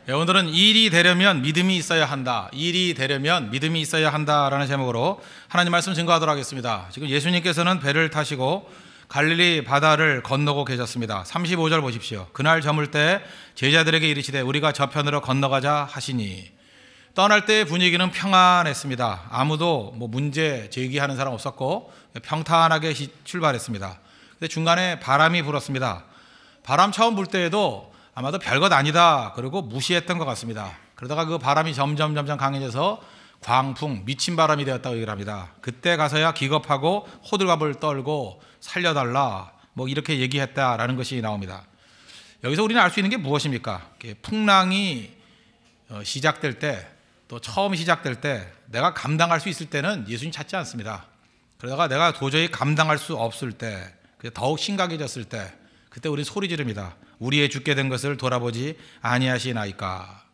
오늘은 일이 되려면 믿음이 있어야 한다. 일이 되려면 믿음이 있어야 한다라는 제목으로 하나님 말씀 증거하도록 하겠습니다. 지금 예수님께서는 배를 타시고 갈릴리 바다를 건너고 계셨습니다. 35절 보십시오. 그날 저물 때 제자들에게 이르시되 우리가 저편으로 건너가자 하시니, 떠날 때의 분위기는 평안했습니다. 아무도 문제 제기하는 사람 없었고 평탄하게 출발했습니다. 근데 중간에 바람이 불었습니다. 바람 처음 불 때에도 아마도 별것 아니다 그리고 무시했던 것 같습니다. 그러다가 그 바람이 점점 강해져서 광풍, 미친 바람이 되었다고 얘기를 합니다. 그때 가서야 기겁하고 호들갑을 떨고 살려달라 이렇게 얘기했다라는 것이 나옵니다. 여기서 우리는 알 수 있는 게 무엇입니까? 풍랑이 시작될 때, 또 처음 시작될 때 내가 감당할 수 있을 때는 예수님 찾지 않습니다. 그러다가 내가 도저히 감당할 수 없을 때, 더욱 심각해졌을 때, 그때 우리는 소리 지릅니다. 우리의 죽게 된 것을 돌아보지 아니하시나이까.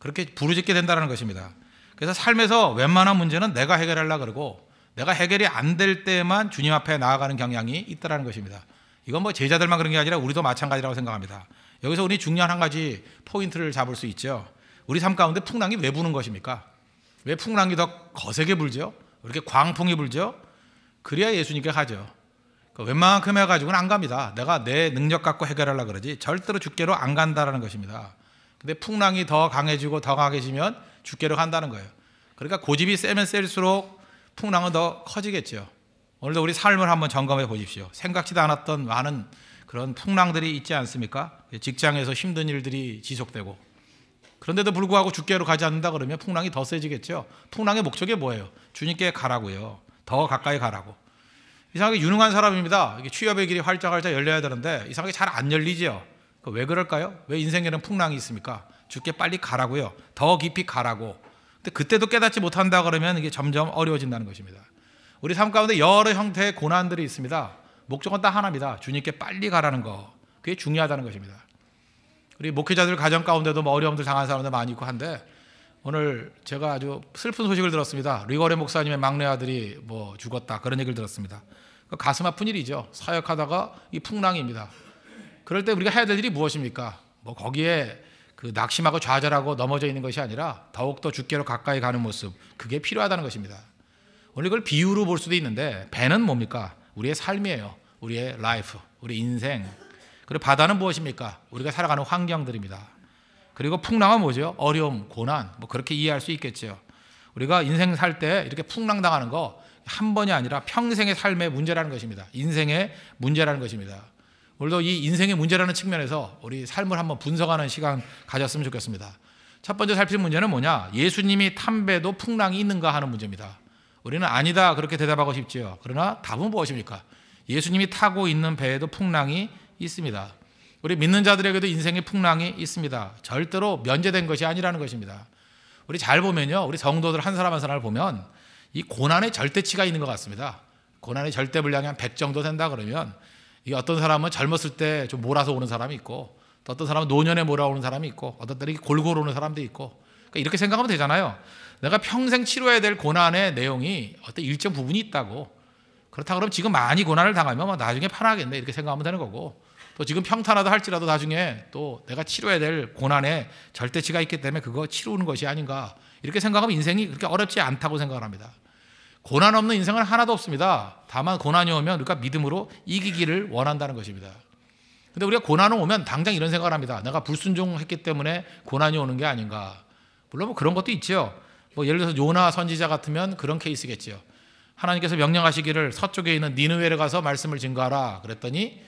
그렇게 부르짖게 된다는 것입니다. 그래서 삶에서 웬만한 문제는 내가 해결하려고 그러고, 내가 해결이 안 될 때만 주님 앞에 나아가는 경향이 있다는 것입니다. 이건 제자들만 그런 게 아니라 우리도 마찬가지라고 생각합니다. 여기서 우리 중요한 한 가지 포인트를 잡을 수 있죠. 우리 삶 가운데 풍랑이 왜 부는 것입니까? 왜 풍랑이 더 거세게 불죠? 왜 이렇게 광풍이 불죠? 그래야 예수님께 가죠. 웬만큼 해가지고는 안 갑니다. 내가 내 능력 갖고 해결하려고 그러지 절대로 주께로 안 간다는 것입니다. 근데 풍랑이 더 강해지고 더 강해지면 주께로 간다는 거예요. 그러니까 고집이 세면 셀수록 풍랑은 더 커지겠죠. 오늘도 우리 삶을 한번 점검해 보십시오. 생각지도 않았던 많은 그런 풍랑들이 있지 않습니까? 직장에서 힘든 일들이 지속되고, 그런데도 불구하고 주께로 가지 않는다 그러면 풍랑이 더 세지겠죠. 풍랑의 목적이 뭐예요? 주님께 가라고요. 더 가까이 가라고. 이상하게 유능한 사람입니다. 취업의 길이 활짝활짝 열려야 되는데 이상하게 잘 안 열리죠. 왜 그럴까요? 왜 인생에는 풍랑이 있습니까? 주께 빨리 가라고요. 더 깊이 가라고. 근데 그때도 깨닫지 못한다 그러면 이게 점점 어려워진다는 것입니다. 우리 삶 가운데 여러 형태의 고난들이 있습니다. 목적은 딱 하나입니다. 주님께 빨리 가라는 거. 그게 중요하다는 것입니다. 우리 목회자들 가정 가운데도 어려움들 당한 사람들 많이 있고 한데, 오늘 제가 아주 슬픈 소식을 들었습니다. 리거레 목사님의 막내 아들이 죽었다, 그런 얘기를 들었습니다. 가슴 아픈 일이죠. 사역하다가 이 풍랑입니다. 그럴 때 우리가 해야 될 일이 무엇입니까? 거기에 낙심하고 좌절하고 넘어져 있는 것이 아니라 더욱더 주께로 가까이 가는 모습, 그게 필요하다는 것입니다. 오늘 이걸 비유로 볼 수도 있는데, 배는 뭡니까? 우리의 삶이에요. 우리의 라이프, 우리 인생. 그리고 바다는 무엇입니까? 우리가 살아가는 환경들입니다. 그리고 풍랑은 뭐죠? 어려움, 고난, 그렇게 이해할 수 있겠죠. 우리가 인생 살 때 이렇게 풍랑 당하는 거 한 번이 아니라 평생의 삶의 문제라는 것입니다. 인생의 문제라는 것입니다. 오늘도 이 인생의 문제라는 측면에서 우리 삶을 한번 분석하는 시간 가졌으면 좋겠습니다. 첫 번째 살필 문제는 뭐냐? 예수님이 탄 배도 풍랑이 있는가 하는 문제입니다. 우리는 아니다 그렇게 대답하고 싶지요. 그러나 답은 무엇입니까? 예수님이 타고 있는 배에도 풍랑이 있습니다. 우리 믿는 자들에게도 인생의 풍랑이 있습니다. 절대로 면제된 것이 아니라는 것입니다. 우리 잘 보면요, 우리 성도들 한 사람 한 사람을 보면 이 고난의 절대치가 있는 것 같습니다. 고난의 절대 분량이 한 100 정도 된다 그러면, 이 어떤 사람은 젊었을 때 좀 몰아서 오는 사람이 있고, 또 어떤 사람은 노년에 몰아오는 사람이 있고, 어떤 때는 골고루 오는 사람도 있고, 그러니까 이렇게 생각하면 되잖아요. 내가 평생 치러야 될 고난의 내용이 어떤 일정 부분이 있다고. 그렇다 그러면 지금 많이 고난을 당하면 나중에 편하겠네 이렇게 생각하면 되는 거고, 또 지금 평탄하다 할지라도 나중에 또 내가 치러야 될 고난의 절대치가 있기 때문에 그거 치르는 것이 아닌가, 이렇게 생각하면 인생이 그렇게 어렵지 않다고 생각을 합니다. 고난 없는 인생은 하나도 없습니다. 다만 고난이 오면 우리가 믿음으로 이기기를 원한다는 것입니다. 근데 우리가 고난이 오면 당장 이런 생각을 합니다. 내가 불순종했기 때문에 고난이 오는 게 아닌가. 물론 그런 것도 있죠. 예를 들어서 요나 선지자 같으면 그런 케이스겠죠. 하나님께서 명령하시기를 서쪽에 있는 니느웨를 가서 말씀을 증거하라 그랬더니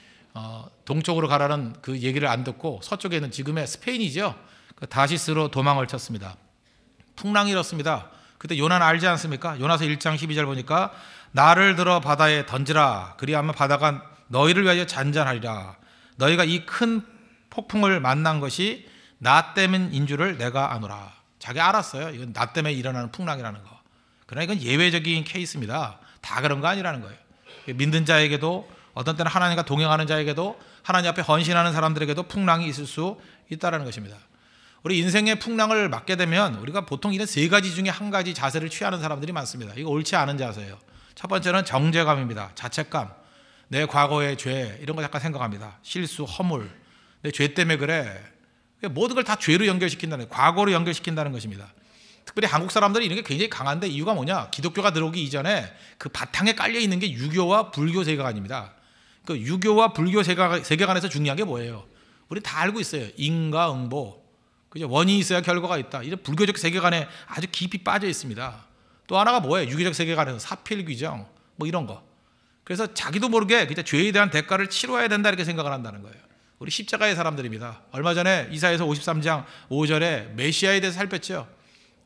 동쪽으로 가라는 그 얘기를 안 듣고 서쪽에 있는 지금의 스페인이죠. 다시스로 도망을 쳤습니다. 풍랑이 일었습니다. 그때 요나는 알지 않습니까? 요나서 1장 12절 보니까 나를 들어 바다에 던지라. 그리하면 바다가 너희를 위하여 잔잔하리라. 너희가 이 큰 폭풍을 만난 것이 나 때문인 줄을 내가 아노라. 자기가 알았어요. 이건 나 때문에 일어나는 풍랑이라는 거. 그러나 이건 예외적인 케이스입니다. 다 그런 거 아니라는 거예요. 믿는 자에게도, 어떤 때는 하나님과 동행하는 자에게도, 하나님 앞에 헌신하는 사람들에게도 풍랑이 있을 수 있다는 것입니다. 우리 인생의 풍랑을 맞게 되면 우리가 보통 이런 세 가지 중에 한 가지 자세를 취하는 사람들이 많습니다. 이거 옳지 않은 자세예요. 첫 번째는 정죄감입니다. 자책감. 내 과거의 죄, 이런 거 잠깐 생각합니다. 실수, 허물. 내 죄 때문에 그래. 모든 걸 다 죄로 연결시킨다는, 과거로 연결시킨다는 것입니다. 특별히 한국 사람들이 이런 게 굉장히 강한데 이유가 뭐냐? 기독교가 들어오기 이전에 그 바탕에 깔려 있는 게 유교와 불교 세계관입니다. 그 유교와 불교 세계관에서 중요한 게 뭐예요? 우리 다 알고 있어요. 인과응보, 그죠? 원인이 있어야 결과가 있다. 이런 불교적 세계관에 아주 깊이 빠져 있습니다. 또 하나가 뭐예요? 유교적 세계관에서 사필귀정, 뭐 이런 거. 그래서 자기도 모르게 그냥 죄에 대한 대가를 치러야 된다 이렇게 생각을 한다는 거예요. 우리 십자가의 사람들입니다. 얼마 전에 이사야서 53장 5절에 메시아에 대해서 살폈죠.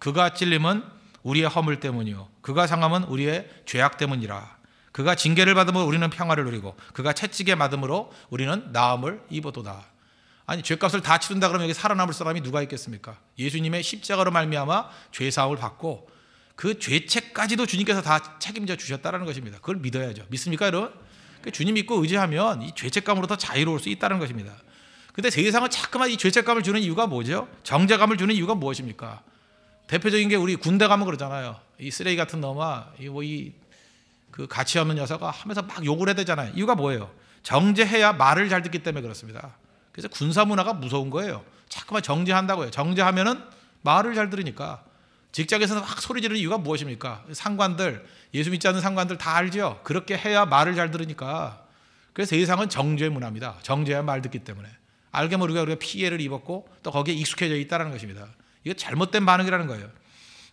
그가 찔림은 우리의 허물 때문이요 그가 상함은 우리의 죄악 때문이라. 그가 징계를 받음으로 우리는 평화를 누리고 그가 채찍에 맞음으로 우리는 나음을 입어도다. 아니, 죄값을 다 치른다 그러면 여기 살아남을 사람이 누가 있겠습니까? 예수님의 십자가로 말미암아 죄사함을 받고 그 죄책까지도 주님께서 다 책임져 주셨다는 것입니다. 그걸 믿어야죠. 믿습니까, 여러분? 주님 믿고 의지하면 이 죄책감으로부터 자유로울 수 있다는 것입니다. 근데 세상은 자꾸만 이 죄책감을 주는 이유가 뭐죠? 정죄감을 주는 이유가 무엇입니까? 대표적인 게 우리 군대 가면 그러잖아요. 이 쓰레기 같은 놈아, 그 가치 없는 녀석아 하면서 막 욕을 해야 되잖아요. 이유가 뭐예요? 정죄해야 말을 잘 듣기 때문에 그렇습니다. 그래서 군사 문화가 무서운 거예요. 자꾸만 정죄한다고요. 정죄하면은 말을 잘 들으니까. 직장에서는 막 소리 지르는 이유가 무엇입니까? 상관들, 예수 믿지 않는 상관들 다 알죠. 그렇게 해야 말을 잘 들으니까. 그래서 세상은 정죄 문화입니다. 정죄해야 말 듣기 때문에. 알게 모르게 우리가 피해를 입었고 또 거기에 익숙해져 있다는 것입니다. 이거 잘못된 반응이라는 거예요.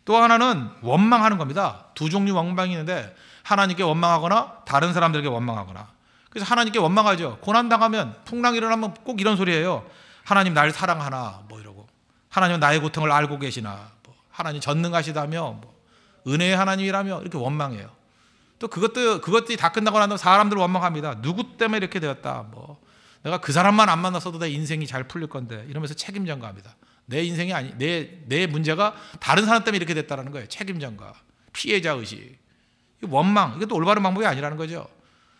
또 하나는 원망하는 겁니다. 두 종류 원망이 있는데 하나님께 원망하거나 다른 사람들에게 원망하거나. 그래서 하나님께 원망하죠. 고난당하면 풍랑이 일어나면 꼭 이런 소리예요. 하나님 날 사랑하나 뭐 이러고, 하나님은 나의 고통을 알고 계시나, 뭐 하나님 전능하시다며, 뭐 은혜의 하나님이라며 이렇게 원망해요. 또 그것들이 다 끝나고 난 다음에 사람들 원망합니다. 누구 때문에 이렇게 되었다, 뭐 내가 그 사람만 안 만났어도 내 인생이 잘 풀릴 건데, 이러면서 책임 전가합니다. 내 인생이 아니, 내 문제가 다른 사람 때문에 이렇게 됐다는 거예요. 책임 전가, 피해자 의식, 원망. 이것도 올바른 방법이 아니라는 거죠.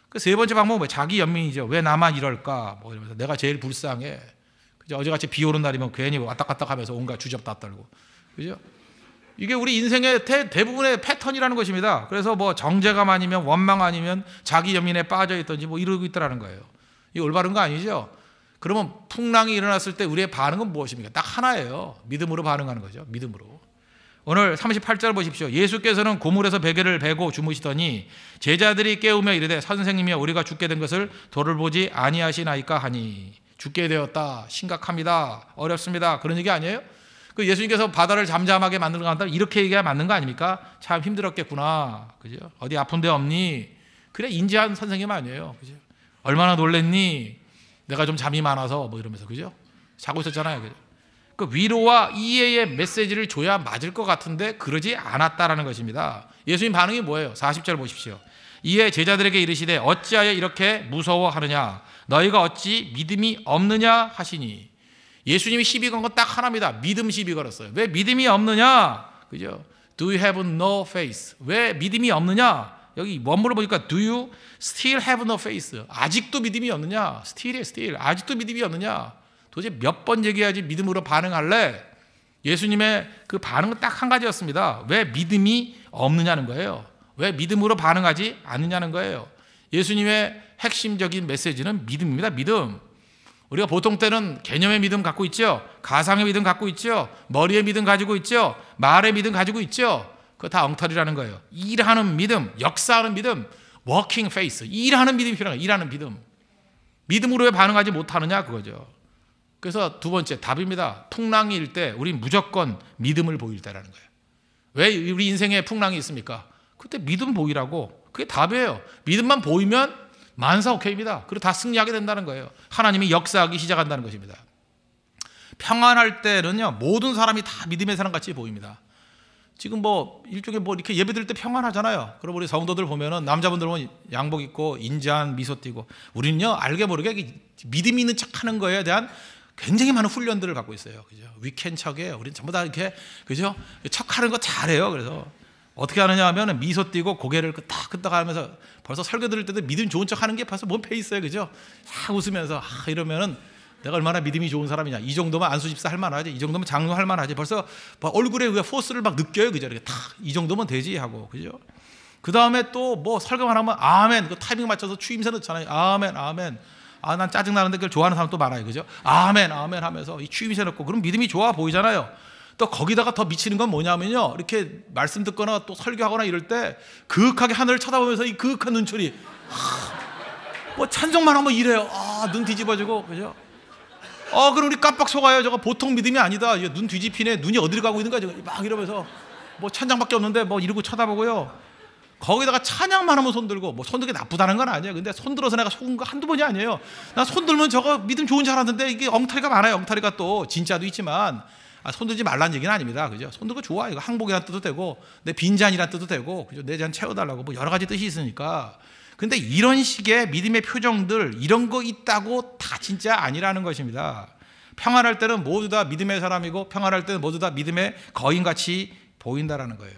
그 세 번째 방법은 뭐예요? 자기 연민이죠. 왜 나만 이럴까? 뭐 이러면서 내가 제일 불쌍해. 그죠? 어제같이 비 오는 날이면 괜히 왔다 갔다 하면서 온갖 주접 다 떨고, 그죠? 이게 우리 인생의 대부분의 패턴이라는 것입니다. 그래서 뭐 정죄감 아니면 원망 아니면 자기 연민에 빠져 있든지 뭐 이러고 있더라는 거예요. 이거 올바른 거 아니죠? 그러면 풍랑이 일어났을 때 우리의 반응은 무엇입니까? 딱 하나예요. 믿음으로 반응하는 거죠. 믿음으로. 오늘 38절 보십시오. 예수께서는 고물에서 베개를 베고 주무시더니 제자들이 깨우며 이르되 선생님이여 우리가 죽게 된 것을 도를 보지 아니하시나이까 하니. 죽게 되었다. 심각합니다. 어렵습니다. 그런 얘기 아니에요? 그 예수님께서 바다를 잠잠하게 만들어 간다. 이렇게 얘기가 맞는 거 아닙니까? 참 힘들었겠구나. 그죠? 어디 아픈 데 없니? 그래 인지한 선생님 아니에요. 그죠? 얼마나 놀랬니? 내가 좀 잠이 많아서 뭐 이러면서, 그죠? 자고 있었잖아요. 그죠? 그 위로와 이해의 메시지를 줘야 맞을 것 같은데 그러지 않았다라는 것입니다. 예수님 반응이 뭐예요? 40절 보십시오. 이에 제자들에게 이르시되 어찌하여 이렇게 무서워하느냐? 너희가 어찌 믿음이 없느냐 하시니. 예수님이 시비 건 건 딱 하나입니다. 믿음 시비 걸었어요. 왜 믿음이 없느냐? 그죠? Do you have no faith? 왜 믿음이 없느냐? 여기 원문을 보니까 Do you still have no faith? 아직도 믿음이 없느냐? Still이에요, still. 아직도 믿음이 없느냐? 도대체 몇 번 얘기해야지 믿음으로 반응할래? 예수님의 그 반응은 딱 한 가지였습니다. 왜 믿음이 없느냐는 거예요. 왜 믿음으로 반응하지 않느냐는 거예요. 예수님의 핵심적인 메시지는 믿음입니다. 믿음. 우리가 보통 때는 개념의 믿음 갖고 있죠. 가상의 믿음 갖고 있죠. 머리의 믿음 가지고 있죠. 말의 믿음 가지고 있죠. 그거 다 엉터리라는 거예요. 일하는 믿음, 역사하는 믿음, working faith. 일하는 믿음이 필요한 거예요. 일하는 믿음. 믿음으로 왜 반응하지 못하느냐 그거죠. 그래서 두 번째 답입니다. 풍랑이 일 때 우린 무조건 믿음을 보일 때라는 거예요. 왜 우리 인생에 풍랑이 있습니까? 그때 믿음 보이라고. 그게 답이에요. 믿음만 보이면 만사 오케이입니다. 그리고 다 승리하게 된다는 거예요. 하나님이 역사하기 시작한다는 것입니다. 평안할 때는요, 모든 사람이 다 믿음의 사람같이 보입니다. 지금 뭐 일종의 뭐 이렇게 예배 드릴 때 평안하잖아요. 그럼 우리 성도들 보면은 남자분들 보면 양복 입고 인자한 미소 띠고, 우리는요 알게 모르게 믿음이 있는 척하는 거에 대한 굉장히 많은 훈련들을 받고 있어요. 그죠? 위켄 척이에요. 우리는 전부 다 이렇게, 그죠? 척하는 거 잘해요. 그래서 어떻게 하느냐 하면 미소 띠고 고개를 끄덕끄덕 하면서 벌써 설교 들을 때도 믿음 좋은 척 하는 게 벌써 몸에 있어요. 그죠? 막 웃으면서 이러면은 내가 얼마나 믿음이 좋은 사람이냐. 이 정도면 안수 집사 할 만하지. 이 정도면 장로 할 만하지. 벌써 얼굴에 포스를 막 느껴요. 그죠? 이렇게 이 정도면 되지 하고. 그죠? 그 다음에 또 뭐 설교만 하면 아멘. 그 타이밍 맞춰서 추임새 넣잖아요. 아멘, 아멘. 아, 난 짜증나는데 그걸 좋아하는 사람 또 많아요. 그죠? 아멘, 아멘 하면서 이 취임새 넣고 그럼 믿음이 좋아 보이잖아요. 또 거기다가 더 미치는 건 뭐냐면요. 이렇게 말씀 듣거나 또 설교하거나 이럴 때 그윽하게 하늘을 쳐다보면서 이 그윽한 눈초리. 뭐 찬송만 하면 이래요. 아, 눈 뒤집어지고. 그죠? 그럼 우리 깜빡 속아요. 저거 보통 믿음이 아니다. 눈 뒤집히네. 눈이 어디로 가고 있는 거야 지금. 막 이러면서 뭐 찬장밖에 없는데 뭐 이러고 쳐다보고요. 거기다가 찬양만 하면 손들고, 뭐 손들기 나쁘다는 건 아니에요. 근데 손들어서 내가 속은 거 한두 번이 아니에요. 나 손들면 저거 믿음 좋은 줄 알았는데 이게 엉터리가 많아요. 엉터리가 또 진짜도 있지만 손들지 말라는 얘기는 아닙니다. 그죠? 손들고 좋아. 이거 항복이란 뜻도 되고 내 빈잔이란 뜻도 되고, 그죠? 내 잔 채워달라고 뭐 여러 가지 뜻이 있으니까. 근데 이런 식의 믿음의 표정들 이런 거 있다고 다 진짜 아니라는 것입니다. 평안할 때는 모두 다 믿음의 사람이고 평안할 때는 모두 다 믿음의 거인같이 보인다라는 거예요.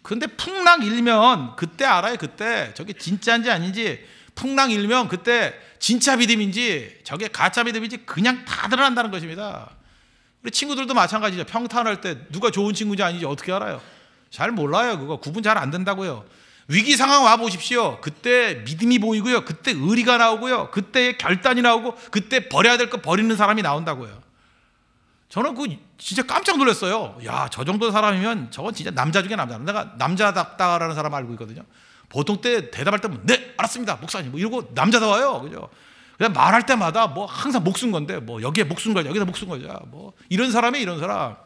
근데 풍랑 일면 그때 알아요. 그때 저게 진짜인지 아닌지, 풍랑 일면 그때 진짜 믿음인지 저게 가짜 믿음인지 그냥 다 드러난다는 것입니다. 우리 친구들도 마찬가지죠. 평탄할 때 누가 좋은 친구인지 아닌지 어떻게 알아요? 잘 몰라요. 그거 구분 잘 안 된다고요. 위기 상황 와 보십시오. 그때 믿음이 보이고요. 그때 의리가 나오고요. 그때 결단이 나오고 그때 버려야 될 거 버리는 사람이 나온다고요. 저는 그 진짜 깜짝 놀랐어요. 야, 저 정도 사람이면 저건 진짜 남자 중에 남자. 내가 남자답다라는 사람 알고 있거든요. 보통 때 대답할 때면 네, 알았습니다, 목사님. 뭐 이러고 남자다워요. 그죠? 그냥 말할 때마다 뭐 항상 목숨 건데 뭐 여기에 목숨 걸자, 여기다 목숨 걸자. 뭐 이런 사람이 이런 사람.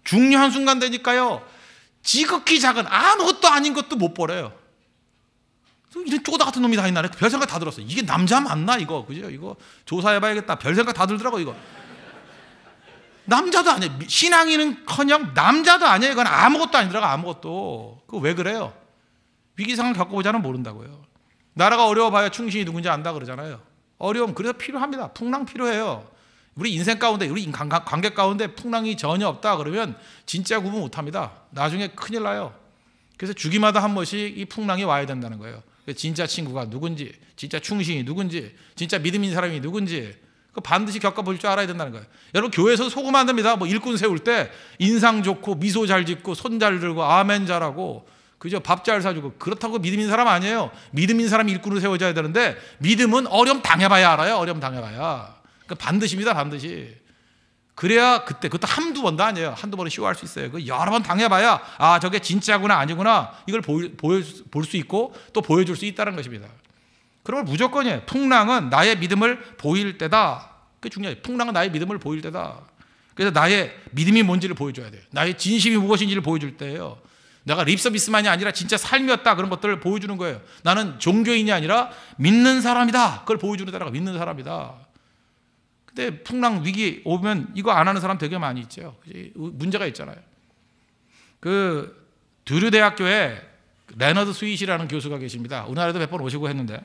중요한 순간 되니까요. 지극히 작은 아무것도 아닌 것도 못 버려요. 이런 쪼다 같은 놈이 다 있나? 별 생각 다 들었어. 이게 남자 맞나 이거? 그죠? 이거 조사해봐야겠다. 별 생각 다 들더라고 이거. 남자도 아니에요. 신앙인은커녕 남자도 아니에요. 이건 아무것도 아니더라고. 아무것도. 그거 왜 그래요? 위기 상황 겪어보자는 모른다고요. 나라가 어려워봐야 충신이 누군지 안다 그러잖아요. 어려움 그래서 필요합니다. 풍랑 필요해요. 우리 인생 가운데, 우리 관계 가운데 풍랑이 전혀 없다 그러면 진짜 구분 못합니다. 나중에 큰일 나요. 그래서 주기마다 한 번씩 이 풍랑이 와야 된다는 거예요. 진짜 친구가 누군지, 진짜 충신이 누군지, 진짜 믿음 있는 사람이 누군지 그 반드시 겪어볼 줄 알아야 된다는 거예요. 여러분 교회에서 속으면 안 됩니다. 뭐 일꾼 세울 때 인상 좋고 미소 잘 짓고 손 잘 들고 아멘 잘하고 그죠? 밥 잘 사주고 그렇다고 믿음 있는 사람 아니에요. 믿음 있는 사람이 일꾼으로 세워져야 되는데 믿음은 어려움 당해봐야 알아요. 어려움 당해봐야. 그러니까 반드시입니다. 반드시. 그래야 그것도 한두 번도 아니에요. 한두 번은 쉬워할 수 있어요. 그 여러 번 당해봐야 아 저게 진짜구나 아니구나 이걸 볼 수 있고 또 보여줄 수 있다는 것입니다. 그러면 무조건이에요. 풍랑은 나의 믿음을 보일 때다. 그게 중요해요. 풍랑은 나의 믿음을 보일 때다. 그래서 나의 믿음이 뭔지를 보여줘야 돼요. 나의 진심이 무엇인지를 보여줄 때예요. 내가 립서비스만이 아니라 진짜 삶이었다 그런 것들을 보여주는 거예요. 나는 종교인이 아니라 믿는 사람이다. 그걸 보여주는 데다가 믿는 사람이다. 근데 풍랑 위기 오면 이거 안 하는 사람 되게 많이 있죠. 문제가 있잖아요. 그 두류 대학교에 레너드 스윗이라는 교수가 계십니다. 우리나라에도 몇 번 오시고 했는데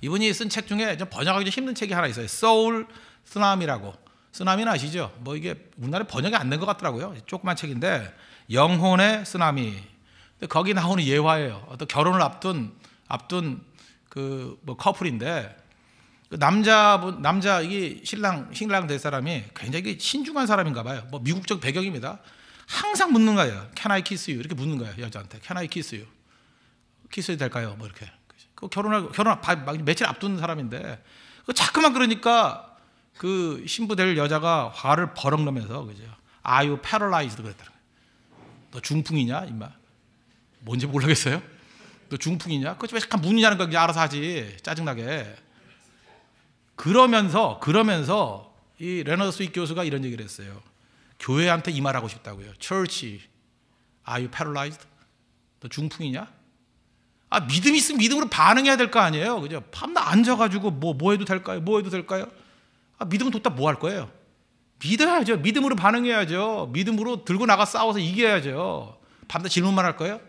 이분이 쓴 책 중에 좀 번역하기 좀 힘든 책이 하나 있어요. 소울 쓰나미라고. 쓰나미는 아시죠? 뭐 이게 우리나라에 번역이 안 된 것 같더라고요. 조그만 책인데 영혼의 쓰나미. 근데 거기 나오는 예화예요. 어떤 결혼을 앞둔 그 뭐 커플인데 그 남자 이게 신랑 될 사람이 굉장히 신중한 사람인가 봐요. 뭐 미국적 배경입니다. 항상 묻는 거예요. Can I kiss you? 이렇게 묻는 거예요. 여자한테. Can I kiss you? 키스해도 될까요? 뭐 이렇게. 그 결혼 며칠 앞둔 사람인데 그 자꾸만 그러니까 그 신부 될 여자가 화를 버럭 내면서 그죠. Are you paralyzed? 그랬다는 거예요. 너 중풍이냐, 임마? 뭔지 모르겠어요. 너 중풍이냐? 그거 왜 잠깐 묻느냐는 거 그냥 알아서 하지. 짜증나게. 그러면서 이 레너드 스윗 교수가 이런 얘기를 했어요. 교회한테 이 말하고 싶다고요. Church, are you paralyzed? 너 중풍이냐? 아, 믿음이 있으면 믿음으로 반응해야 될 거 아니에요. 그죠? 밤낮 앉아가지고 뭐 해도 될까요? 뭐 해도 될까요? 아, 믿음은 뒀다 뭐 할 거예요? 믿어야죠. 믿음으로 반응해야죠. 믿음으로 들고 나가 싸워서 이겨야죠. 밤낮 질문만 할 거예요?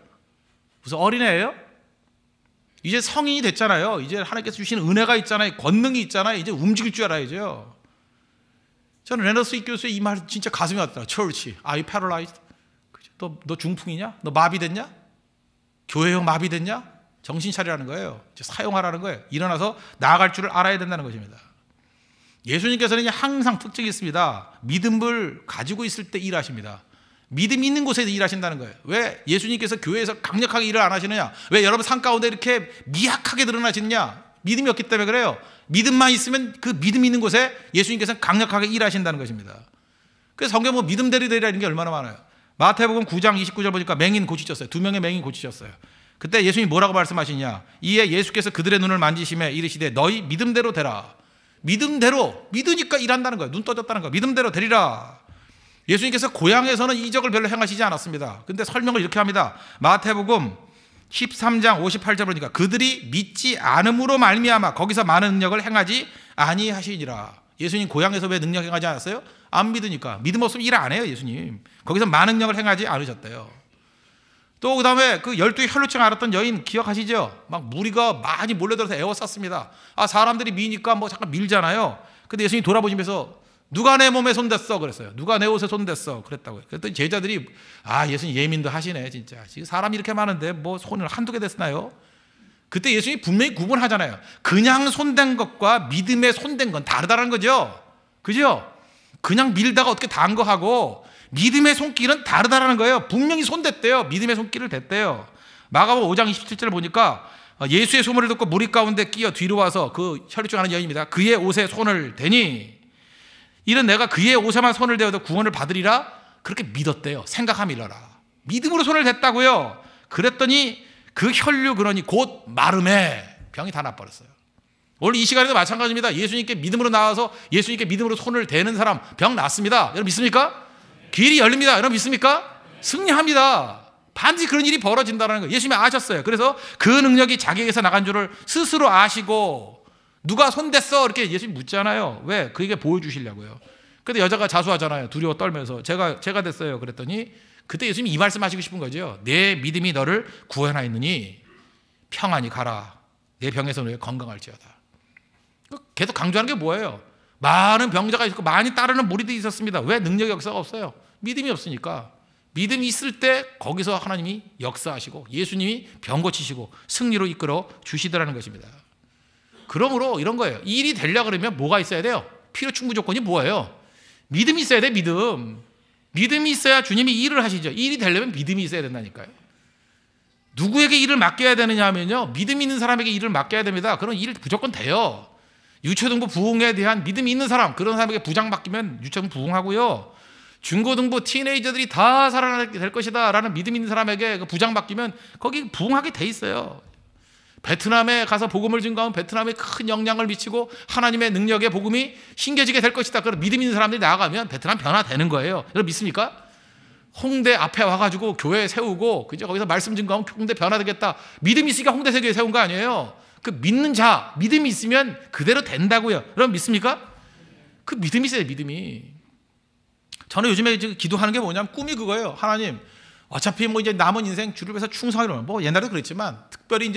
무슨 어린애예요? 이제 성인이 됐잖아요. 이제 하나님께서 주신 은혜가 있잖아요. 권능이 있잖아요. 이제 움직일 줄 알아야죠. 저는 레너드 스윗 교수의 이 말 진짜 가슴이 왔더라. Church, are you paralyzed? 너 중풍이냐? 너 마비됐냐? 교회형 마비됐냐? 정신 차리라는 거예요. 사용하라는 거예요. 일어나서 나아갈 줄을 알아야 된다는 것입니다. 예수님께서는 항상 특징이 있습니다. 믿음을 가지고 있을 때 일하십니다. 믿음이 있는 곳에서 일하신다는 거예요. 왜 예수님께서 교회에서 강력하게 일을 안 하시느냐? 왜 여러분 삶 가운데 이렇게 미약하게 드러나시느냐? 믿음이 없기 때문에 그래요. 믿음만 있으면 그 믿음 있는 곳에 예수님께서는 강력하게 일하신다는 것입니다. 그래서 성경에 뭐 믿음대로 되리라는 게 얼마나 많아요. 마태복음 9장 29절 보니까 맹인 고치셨어요. 2명의 맹인 고치셨어요. 그때 예수님이 뭐라고 말씀하시냐. 이에 예수께서 그들의 눈을 만지시며 이르시되 너희 믿음대로 되라. 믿음대로, 믿으니까 일한다는 거예요. 눈 떠졌다는 거예요. 믿음대로 되리라. 예수님께서 고향에서는 이적을 별로 행하시지 않았습니다. 근데 설명을 이렇게 합니다. 마태복음 13장 58절 보니까 그들이 믿지 않음으로 말미암아 거기서 많은 능력을 행하지 아니하시니라. 예수님 고향에서 왜 능력 행하지 않았어요? 안 믿으니까. 믿음 없으면 일 안 해요, 예수님. 거기서 많은 능력을 행하지 않으셨대요. 또 그 다음에 그 12의 혈루증 앓았던 여인 기억하시죠? 막 무리가 많이 몰려들어서 에워쌌습니다. 사람들이 미니까 뭐 잠깐 밀잖아요. 근데 예수님이 돌아보시면서 누가 내 몸에 손댔어? 그랬어요. 누가 내 옷에 손댔어? 그랬다고요. 그랬더니 제자들이 예수님 예민도 하시네 진짜. 지금 사람이 이렇게 많은데 뭐 손을 한두 개 댔나요? 그때 예수님이 분명히 구분하잖아요. 그냥 손댄 것과 믿음에 손댄 건 다르다는 거죠. 그죠? 그냥 밀다가 어떻게 단 거하고 믿음의 손길은 다르다라는 거예요. 분명히 손댔대요. 믿음의 손길을 댔대요. 마가복음 5장 27절을 보니까 예수의 소문을 듣고 무리 가운데 끼어 뒤로 와서 그 혈루증하는 여인입니다. 그의 옷에 손을 대니 이는 내가 그의 옷에만 손을 대어도 구원을 받으리라 그렇게 믿었대요. 생각함이라라. 믿음으로 손을 댔다고요. 그랬더니 그 혈류 근원이 곧 마름에 병이 다 나버렸어요. 오늘 이 시간에도 마찬가지입니다. 예수님께 믿음으로 나와서 예수님께 믿음으로 손을 대는 사람 병 낫습니다. 여러분 믿습니까? 길이 열립니다. 여러분 믿습니까? 승리합니다. 반드시 그런 일이 벌어진다는 거예요. 예수님이 아셨어요. 그래서 그 능력이 자기에게서 나간 줄을 스스로 아시고 누가 손댔어? 이렇게 예수님 묻잖아요. 왜? 그에게 보여주시려고요. 근데 여자가 자수하잖아요. 두려워 떨면서 제가 됐어요. 그랬더니 그때 예수님이 이 말씀하시고 싶은 거죠. 내 믿음이 너를 구원하였느니 평안히 가라. 내 병에서 너의 건강할지어다. 계속 강조하는 게 뭐예요? 많은 병자가 있고 많이 따르는 무리들이 있었습니다. 왜? 능력의 역사가 없어요. 믿음이 없으니까. 믿음이 있을 때 거기서 하나님이 역사하시고 예수님이 병 고치시고 승리로 이끌어 주시더라는 것입니다. 그러므로 이런 거예요. 일이 되려고 그러면 뭐가 있어야 돼요? 필요 충분 조건이 뭐예요? 믿음이 있어야 돼. 믿음이 있어야 주님이 일을 하시죠. 일이 되려면 믿음이 있어야 된다니까요. 누구에게 일을 맡겨야 되느냐 하면요, 믿음 있는 사람에게 일을 맡겨야 됩니다. 그럼 일 무조건 돼요. 유초등부 부흥에 대한 믿음이 있는 사람, 그런 사람에게 부장 맡기면 유초등부 부흥하고요. 중고등부 티네이저들이 다 살아나게 될 것이다 라는 믿음 있는 사람에게 그 부장 맡기면 거기 부흥하게 돼 있어요. 베트남에 가서 복음을 증거하면 베트남에 큰 영향을 미치고 하나님의 능력의 복음이 신겨지게 될 것이다. 그런 믿음 있는 사람들이 나아가면 베트남 변화되는 거예요. 여러분 믿습니까? 홍대 앞에 와가지고 교회 세우고 그죠? 거기서 말씀 증거하면 홍대 변화되겠다. 믿음이 있으니까 홍대 세교에 세운 거 아니에요. 그 믿는 자, 믿음이 있으면 그대로 된다고요. 여러분 믿습니까? 그 믿음이 있어요. 믿음이. 저는 요즘에 기도하는 게 뭐냐면 꿈이 그거예요. 하나님, 어차피 뭐 이제 남은 인생 주를 위해서 충성하려면 뭐 옛날에도 그랬지만 특별히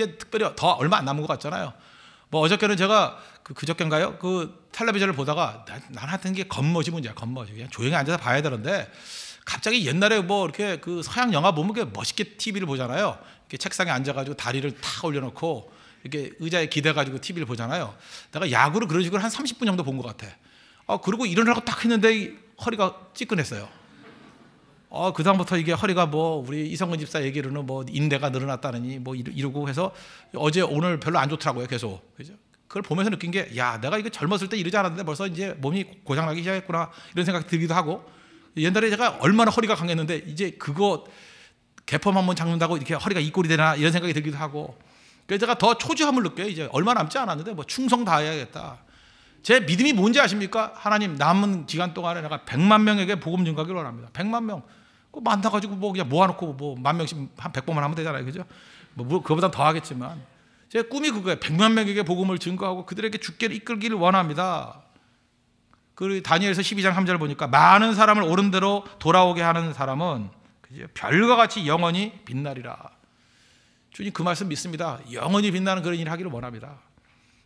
더 얼마 안 남은 것 같잖아요. 뭐 어저께는 제가 그저께인가요? 그 텔레비전을 보다가 난 하여튼 게 겉멋이 문제야. 겉멋이 그냥 조용히 앉아서 봐야 되는데 갑자기 옛날에 뭐 이렇게 그 서양 영화 보면 그 멋있게 TV를 보잖아요. 이렇게 책상에 앉아가지고 다리를 탁 올려놓고 이렇게 의자에 기대가지고 TV를 보잖아요. 내가 야구를 그런 식으로 한 30분 정도 본 것 같아. 그리고 일어나고 딱 했는데 허리가 찌끈했어요. 그 다음부터 이게 허리가 뭐 우리 이성근 집사 얘기로는 뭐 인대가 늘어났다느니 뭐 이러고 해서 어제 오늘 별로 안 좋더라고요. 계속. 그죠? 그걸 보면서 느낀 게 야, 내가 이거 젊었을 때 이러지 않았는데 벌써 이제 몸이 고장나기 시작했구나 이런 생각이 들기도 하고 옛날에 제가 얼마나 허리가 강했는데 이제 그거 개펌 한번 잡는다고 이렇게 허리가 이 꼴이 되나 이런 생각이 들기도 하고 그래서 제가 더 초조함을 느껴요. 이제 얼마 남지 않았는데 뭐 충성 다해야겠다. 제 믿음이 뭔지 아십니까? 하나님 남은 기간 동안에 내가 100만 명에게 복음 증거하기를 원합니다. 100만 명. 만나가지고 뭐 그냥 모아놓고 뭐 10,000명씩 한 100번만 하면 되잖아요. 그죠? 뭐 그거보단 더 하겠지만 제 꿈이 그거예요. 100만 명에게 복음을 증거하고 그들에게 주께를 이끌기를 원합니다. 그 다니엘서 12장 3절 보니까 많은 사람을 옳은 대로 돌아오게 하는 사람은 별과 같이 영원히 빛나리라. 주님 그 말씀 믿습니다. 영원히 빛나는 그런 일을 하기를 원합니다.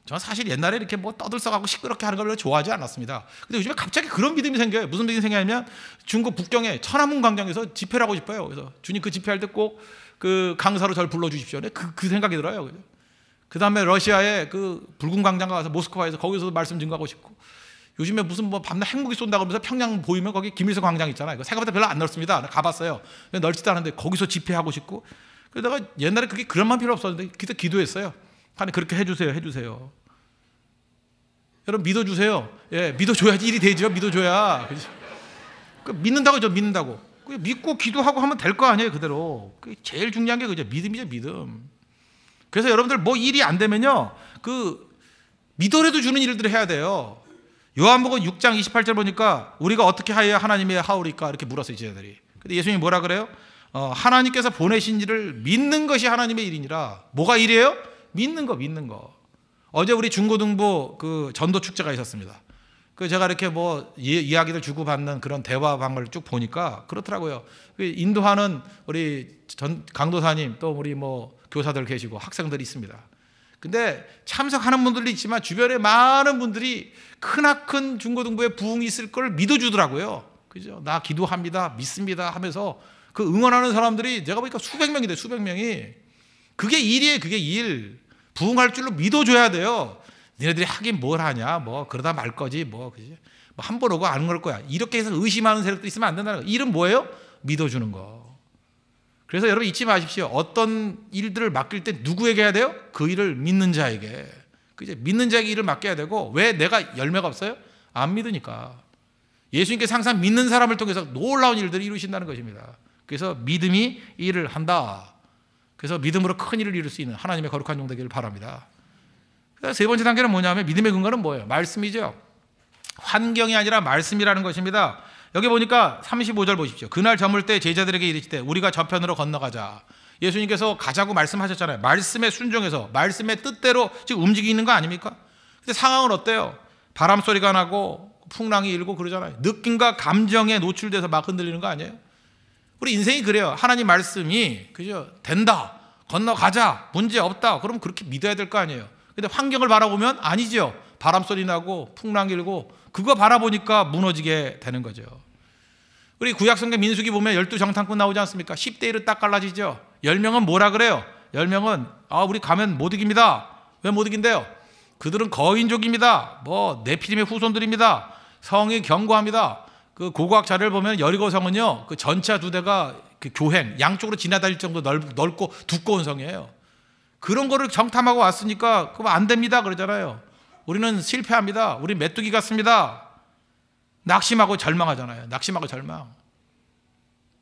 저는 사실 옛날에 이렇게 뭐 떠들썩하고 시끄럽게 하는 걸 좋아하지 않았습니다. 근데 요즘에 갑자기 그런 믿음이 생겨요. 무슨 믿음이 생기냐면 중국 북경에 천안문 광장에서 집회를 하고 싶어요. 그래서 주님 그 집회할 때 꼭 그 강사로 저를 불러주십시오. 그 생각이 들어요. 그 다음에 러시아의 그 붉은 광장 가서 모스크바에서 거기서 말씀 증거하고 싶고 요즘에 무슨 뭐 밤낮 핵무기 쏜다고 하면서 평양 보이면 거기 김일성 광장 있잖아요. 생각보다 별로 안 넓습니다. 가봤어요. 넓지도 않은데 거기서 집회하고 싶고 그러다가 옛날에 그게 그런 만 필요 없었는데 그때 기도했어요. 하나님 그렇게 해주세요. 여러분 믿어주세요. 예, 믿어줘야지 일이 되죠. 믿어줘야. 그죠? 믿는다고 저 믿는다고. 믿고 기도하고 하면 될 거 아니에요, 그대로. 제일 중요한 게 그죠? 믿음이죠, 믿음. 그래서 여러분들 뭐 일이 안 되면요, 믿어라도 주는 일들을 해야 돼요. 요한복음 6장 28절 보니까 우리가 어떻게 하여야 하나님의 하오리까 이렇게 물었어요, 제자들이. 근데 예수님이 뭐라 그래요? 하나님께서 보내신 일을 믿는 것이 하나님의 일이니라. 뭐가 일이에요? 믿는 거. 어제 우리 중고등부 전도 축제가 있었습니다. 제가 이렇게 뭐 이야기를 주고받는 그런 대화방을 쭉 보니까 그렇더라고요. 인도하는 우리 강도사님, 또 우리 뭐 교사들 계시고 학생들이 있습니다. 근데 참석하는 분들도 있지만 주변에 많은 분들이 크나큰 중고등부에 부흥이 있을 걸 믿어주더라고요. 그죠? 나 기도합니다, 믿습니다 하면서 응원하는 사람들이 제가 보니까 수백 명이 돼요, 수백 명이. 그게 일이에요, 그게 일. 부흥할 줄로 믿어줘야 돼요. 니네들이 하긴 뭘 하냐, 뭐 그러다 말 거지, 그지? 한 번 오고 안 올 거야. 이렇게 해서 의심하는 세력도 있으면 안 된다는 거. 일은 뭐예요? 믿어주는 거. 그래서 여러분 잊지 마십시오. 어떤 일들을 맡길 때 누구에게 해야 돼요? 그 일을 믿는 자에게. 그죠? 믿는 자에게 일을 맡겨야 되고. 왜? 내가 열매가 없어요? 안 믿으니까. 예수님께서 항상 믿는 사람을 통해서 놀라운 일들을 이루신다는 것입니다. 그래서 믿음이 일을 한다. 그래서 믿음으로 큰 일을 이룰 수 있는 하나님의 거룩한 종 되기를 바랍니다. 세 번째 단계는 뭐냐면 믿음의 근거는 뭐예요? 말씀이죠. 환경이 아니라 말씀이라는 것입니다. 여기 보니까 35절 보십시오. 그날 저물 때 제자들에게 이르시되 우리가 저편으로 건너가자. 예수님께서 가자고 말씀하셨잖아요. 말씀에 순종해서 말씀의 뜻대로 지금 움직이는 거 아닙니까? 근데 상황은 어때요? 바람 소리가 나고 풍랑이 일고 그러잖아요. 느낌과 감정에 노출돼서 막 흔들리는 거 아니에요? 우리 인생이 그래요. 하나님 말씀이 그죠? 된다, 건너가자, 문제 없다. 그럼 그렇게 믿어야 될 거 아니에요. 근데 환경을 바라보면 아니죠. 바람 소리 나고 풍랑 일고 그거 바라보니까 무너지게 되는 거죠. 우리 구약성경 민수기 보면 12정탐꾼 나오지 않습니까? 10대 1은 딱 갈라지죠. 10명은 뭐라 그래요? 10명은 우리 가면 못 이깁니다. 왜 못 이긴대요? 그들은 거인족입니다. 네피림의 후손들입니다. 성이 견고합니다. 고고학 자료를 보면 여리고 성은요, 전차 두 대가 교행 양쪽으로 지나다닐 정도로 넓고 두꺼운 성이에요. 그런 거를 정탐하고 왔으니까 그거 안 됩니다 그러잖아요. 우리는 실패합니다. 우리 메뚜기 같습니다. 낙심하고 절망하잖아요. 낙심하고 절망.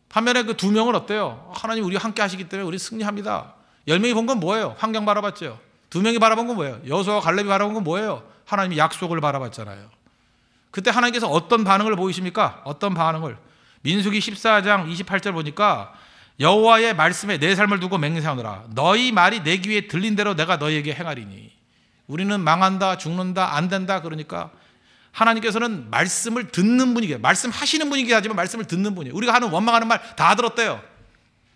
반면에 그 두 명은 어때요? 하나님 우리와 함께 하시기 때문에 우리 승리합니다. 10명이 본 건 뭐예요? 환경 바라봤죠. 2명이 바라본 건 뭐예요? 여호수아와 갈렙이 바라본 건 뭐예요? 하나님이 약속을 바라봤잖아요. 그때 하나님께서 어떤 반응을 보이십니까? 어떤 반응을? 민수기 14장 28절 보니까 여호와의 말씀에 내 삶을 두고 맹세하노라. 너희 말이 내 귀에 들린 대로 내가 너희에게 행하리니. 우리는 망한다, 죽는다, 안 된다 그러니까 하나님께서는 말씀을 듣는 분이게, 말씀하시는 분이긴 하지만 말씀을 듣는 분이에요. 우리가 하는 원망하는 말 다 들었대요.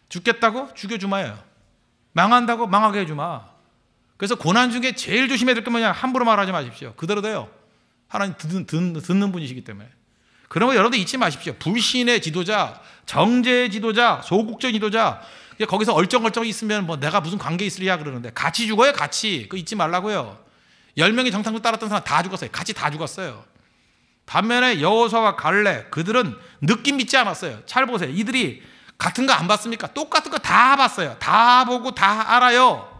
죽겠다고? 죽여주마예요. 망한다고? 망하게 해주마. 그래서 고난 중에 제일 조심해야 될 게 뭐냐? 함부로 말하지 마십시오. 그대로 돼요. 하나님 듣는 분이시기 때문에. 그런 거 여러분들 잊지 마십시오. 불신의 지도자, 정죄의 지도자, 소국적 지도자, 거기서 얼쩡얼쩡 있으면 내가 무슨 관계 있으랴 그러는데 같이 죽어요, 같이. 그거 잊지 말라고요. 10명이 정탐꾼 따랐던 사람 다 죽었어요. 같이 다 죽었어요. 반면에 여호수아와 갈렙, 그들은 느낌 믿지 않았어요. 잘 보세요. 이들이 같은 거 안 봤습니까? 똑같은 거 다 봤어요. 다 보고 다 알아요.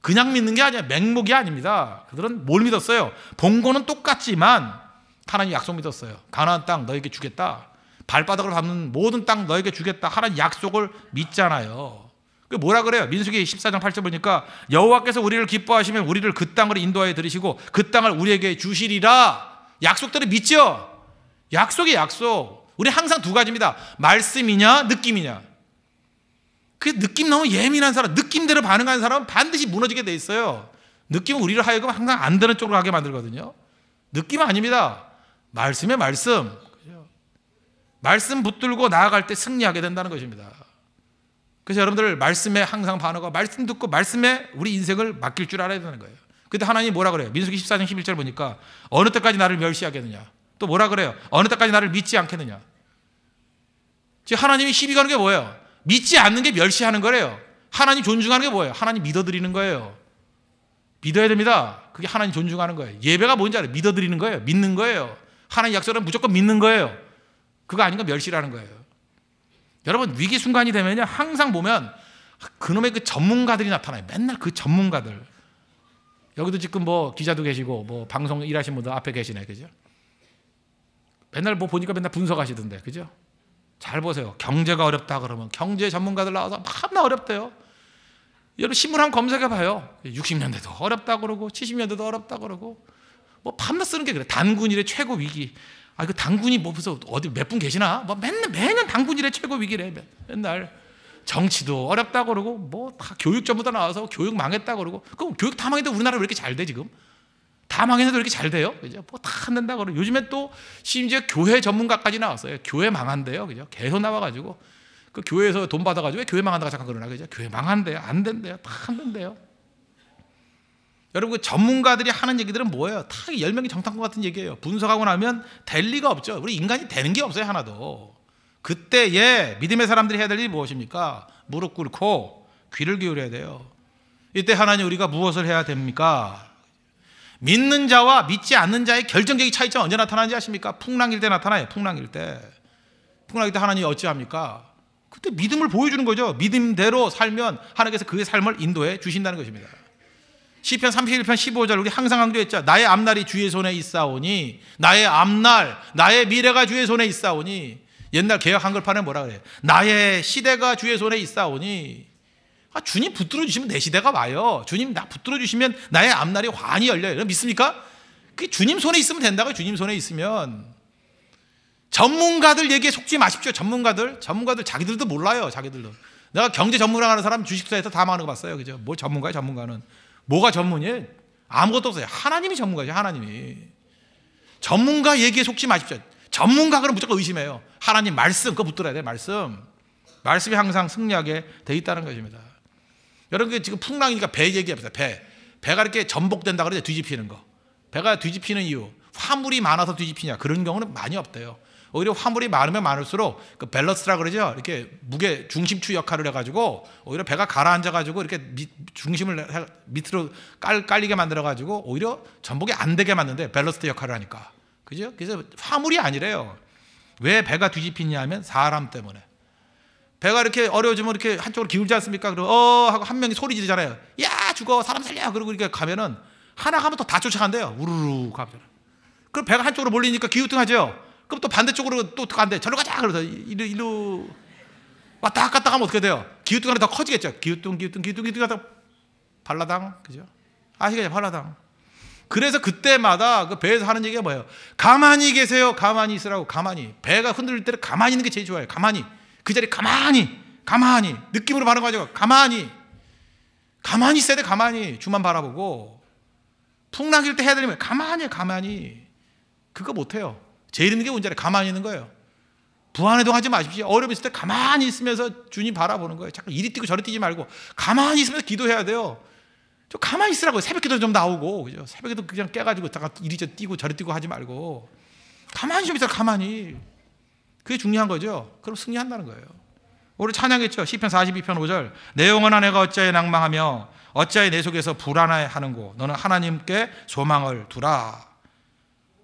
그냥 믿는 게 아니야. 맹목이 아닙니다. 그들은 뭘 믿었어요? 본 거는 똑같지만 하나님 약속 믿었어요. 가나안 땅 너에게 주겠다. 발바닥을 밟는 모든 땅 너에게 주겠다. 하나님 약속을 믿잖아요. 그 뭐라 그래요? 민수기 14장 8절 보니까 여호와께서 우리를 기뻐하시면 우리를 그 땅으로 인도하여 들이시고 그 땅을 우리에게 주시리라. 약속대로 믿죠? 약속이 약속. 우리 항상 두 가지입니다. 말씀이냐 느낌이냐. 그 느낌 너무 예민한 사람, 느낌대로 반응하는 사람은 반드시 무너지게 돼 있어요. 느낌은 우리를 하여금 항상 안 되는 쪽으로 가게 만들거든요. 느낌은 아닙니다. 말씀의 말씀. 말씀 붙들고 나아갈 때 승리하게 된다는 것입니다. 그래서 여러분들 말씀에 항상 반응하고 말씀 듣고 말씀에 우리 인생을 맡길 줄 알아야 되는 거예요. 그때 하나님이 뭐라 그래요? 민수기 14장 11절 보니까 어느 때까지 나를 멸시하겠느냐. 또 뭐라 그래요? 어느 때까지 나를 믿지 않겠느냐. 지금 하나님이 시비 거는 게 뭐예요? 믿지 않는 게 멸시하는 거래요. 하나님 존중하는 게 뭐예요? 하나님 믿어드리는 거예요. 믿어야 됩니다. 그게 하나님 존중하는 거예요. 예배가 뭔지 알아요? 믿어드리는 거예요. 믿는 거예요. 하나님 약속은 무조건 믿는 거예요. 그거 아닌 건 멸시라는 거예요. 여러분 위기 순간이 되면요 항상 보면 그놈의 그 전문가들이 나타나요. 맨날 그 전문가들. 여기도 지금 뭐 기자도 계시고 뭐 방송 일하시는 분들 앞에 계시네, 그죠? 맨날 뭐 보니까 맨날 분석하시던데, 그죠? 잘 보세요. 경제가 어렵다 그러면 경제 전문가들 나와서 막나 어렵대요. 여러분 신문 한번 검색해봐요. 60년대도 어렵다 그러고 70년대도 어렵다 그러고 뭐 밤낮 쓰는 게 그래. 단군일의 최고 위기. 아, 그 단군이 뭐 무슨 어디 몇 분 계시나? 뭐 매년 단군일의 최고 위기래. 맨날 정치도 어렵다 그러고 뭐 다 교육 전부 다 나와서 교육 망했다 그러고. 그럼 교육 다 망했는데 우리나라 왜 이렇게 잘 돼 지금? 다 망했는데 왜 이렇게 잘 돼요? 그죠? 뭐 다 안 된다 그러고. 요즘에 또 심지어 교회 전문가까지 나왔어요. 교회 망한대요, 그죠? 계속 나와가지고 그 교회에서 돈 받아가지고 왜 교회 망한다가 잠깐 그러나, 그죠? 교회 망한대요, 안 된대요, 다 안 된대요. 여러분 그 전문가들이 하는 얘기들은 뭐예요? 다 열명이 정탐꾼 같은 얘기예요. 분석하고 나면 될 리가 없죠. 우리 인간이 되는 게 없어요, 하나도. 그때에 믿음의 사람들이 해야 될 일이 무엇입니까? 무릎 꿇고 귀를 기울여야 돼요. 이때 하나님 우리가 무엇을 해야 됩니까? 믿는 자와 믿지 않는 자의 결정적인 차이점은 언제 나타나는지 아십니까? 풍랑일 때 나타나요. 풍랑일 때. 풍랑일 때 하나님이 어찌합니까? 그때 믿음을 보여주는 거죠. 믿음대로 살면 하나님께서 그의 삶을 인도해 주신다는 것입니다. 시편 31편 15절 우리 항상 강조했죠. 나의 앞날이 주의 손에 있사오니, 나의 앞날, 나의 미래가 주의 손에 있사오니. 옛날 개역 한글판에 뭐라 그래요? 나의 시대가 주의 손에 있사오니. 아, 주님 붙들어 주시면 내 시대가 와요. 주님 나 붙들어 주시면 나의 앞날이 환히 열려요. 믿습니까? 그게 주님 손에 있으면 된다고요. 주님 손에 있으면. 전문가들 얘기에 속지 마십시오. 전문가들 자기들도 몰라요. 자기들도. 내가 경제 전문가 하는 사람 주식투자에서 다 망하는 거 봤어요. 그죠? 뭘 전문가예요, 전문가는. 뭐가 전문이에요? 아무것도 없어요. 하나님이 전문가죠, 하나님이. 전문가 얘기에 속지 마십시오. 전문가 그럼 무조건 의심해요. 하나님 말씀, 그거 붙들어야 돼요, 말씀. 말씀이 항상 승리하게 돼 있다는 것입니다. 여러분, 지금 풍랑이니까 배 얘기합니다. 배가 이렇게 전복된다 그러죠, 뒤집히는 거. 배가 뒤집히는 이유, 화물이 많아서 뒤집히냐, 그런 경우는 많이 없대요. 오히려 화물이 많으면 많을수록 그 밸런스라 그러죠. 이렇게 무게 중심추 역할을 해가지고 오히려 배가 가라앉아가지고 이렇게 중심을 밑으로 깔리게 만들어가지고 오히려 전복이 안 되게 만드는데 밸런스 역할을 하니까, 그죠? 그래서 화물이 아니래요. 왜 배가 뒤집히냐면 사람 때문에. 배가 이렇게 어려워지면 이렇게 한쪽으로 기울지 않습니까? 그리고 하고 한 명이 소리 지르잖아요. 야 죽어, 사람 살려. 그러고 이렇게 가면은 하나 가면 또 다 쫓아간대요. 우르르 가면. 그럼 배가 한쪽으로 몰리니까 기우뚱하죠. 그럼 또 반대쪽으로 또 간대. 저리로 가자. 그래서 이리로 왔다 갔다 하면 어떻게 돼요? 기우뚱하면 더 커지겠죠. 기우뚱 하다 발라당, 그죠? 아시겠죠? 발라당. 그래서 그때마다 그 배에서 하는 얘기가 뭐예요? 가만히 계세요. 가만히 있으라고. 가만히. 배가 흔들릴 때는 가만히 있는 게 제일 좋아요. 가만히. 그 자리에 가만히 느낌으로 바른 거죠. 가만히 있어야 돼. 가만히 주만 바라보고. 풍랑일 때 해야 되면 가만히. 그거 못해요. 제일 힘든 게 문제래. 가만히 있는 거예요. 부안해동하지 마십시오. 어려움 있을 때 가만히 있으면서 주님 바라보는 거예요. 자꾸 이리 뛰고 저리 뛰지 말고 가만히 있으면서 기도해야 돼요. 좀 가만히 있으라고요. 새벽기도 좀 나오고, 그죠? 새벽에도 그냥 깨가지고 이리저리 뛰고 저리 뛰고 하지 말고 가만히 좀 있어. 가만히. 그게 중요한 거죠. 그럼 승리한다는 거예요. 오늘 찬양했죠. 시편 42편 5절. 내 영혼아 내가 어찌하여 낭망하며 어찌하여 내 속에서 불안해하는고. 너는 하나님께 소망을 두라.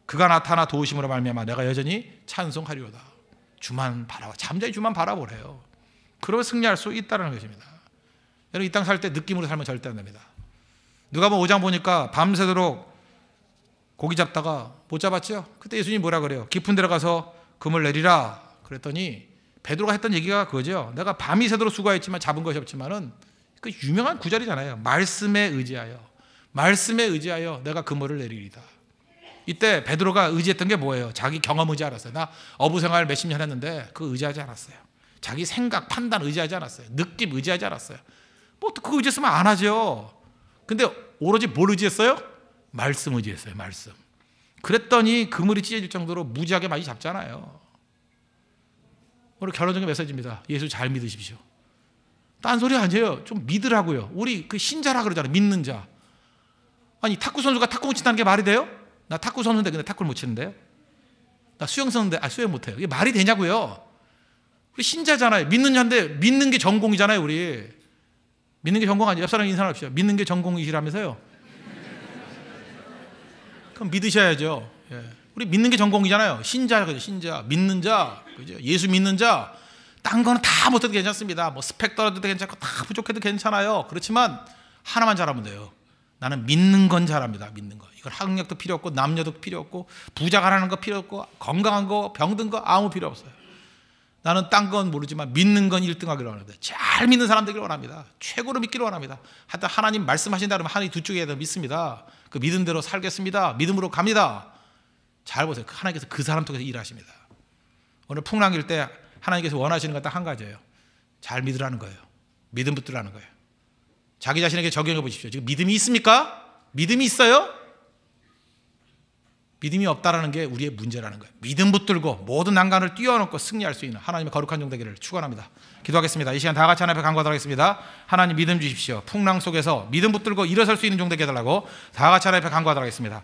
그가 나타나 도우심으로 말미암아 내가 여전히 찬송하리로다. 주만 바라봐. 잠자리 주만 바라보래요. 그러면 승리할 수 있다는 것입니다. 여러분 이 땅 살 때 느낌으로 살면 절대 안 됩니다. 누가복음 5장 보니까 밤새도록 고기 잡다가 못 잡았죠. 그때 예수님이 뭐라 그래요? 깊은 데로 가서 금을 내리라. 그랬더니 베드로가 했던 얘기가 그거죠. 내가 밤이 새도록 수고했지만 잡은 것이 없지만은 그 유명한 구절이잖아요. 말씀에 의지하여 내가 그물을 내리리다. 이때 베드로가 의지했던 게 뭐예요? 자기 경험 의지 알았어요. 나 어부 생활 몇십 년 했는데 그 의지하지 않았어요. 자기 생각, 판단 의지하지 않았어요. 느낌 의지하지 않았어요. 뭐 그거 의지했으면 안 하죠. 근데 오로지 뭘 의지했어요? 말씀 의지했어요. 말씀. 그랬더니 그물이 찢어질 정도로 무지하게 많이 잡잖아요. 오늘 결론적인 메시지입니다. 예수 잘 믿으십시오. 딴 소리 아니에요. 좀 믿으라고요. 우리 그 신자라 그러잖아요. 믿는 자. 아니 탁구 선수가 탁구 못 친다는 게 말이 돼요? 나 탁구 선수인데 근데 탁구를 못 치는데요? 나 수영 선수인데 수영 못해요. 이게 말이 되냐고요? 우리 신자잖아요. 믿는 자인데 믿는 게 전공이잖아요. 우리 믿는 게 전공 아니에요. 옆 사람 인사합시다. 믿는 게 전공이시라면서요? 그럼 믿으셔야죠. 예. 우리 믿는 게 전공이잖아요. 신자죠, 신자, 믿는 자, 그죠? 예수 믿는 자. 딴 거는 다 못해도 괜찮습니다. 뭐 스펙 떨어져도 괜찮고 다 부족해도 괜찮아요. 그렇지만 하나만 잘하면 돼요. 나는 믿는 건 잘합니다. 믿는 거. 이건 학력도 필요 없고 남녀도 필요 없고 부자가 하는 거 필요 없고 건강한 거 병든 거 아무 필요 없어요. 나는 딴 건 모르지만 믿는 건 1등하기를 원합니다. 잘 믿는 사람 되기를 원합니다. 최고로 믿기를 원합니다. 하여튼 하나님 말씀하신다 그러면 하나님 두 쪽에 더 믿습니다. 그 믿음대로 살겠습니다. 믿음으로 갑니다. 잘 보세요. 하나님께서 그 사람 통해서 일하십니다. 오늘 풍랑일 때 하나님께서 원하시는 건 딱 한 가지예요. 잘 믿으라는 거예요. 믿음 붙들라는 거예요. 자기 자신에게 적용해 보십시오. 지금 믿음이 있습니까? 믿음이 있어요? 믿음이 없다라는 게 우리의 문제라는 거예요. 믿음 붙들고 모든 난간을 뛰어넘고 승리할 수 있는 하나님의 거룩한 종 되기를 축원합니다. 기도하겠습니다. 이 시간 다 같이 하나님 앞에 간구하도록 하겠습니다. 하나님 믿음 주십시오. 풍랑 속에서 믿음 붙들고 일어설 수 있는 종 되게 해달라고 다 같이 하나님 앞에 간구하도록 하겠습니다.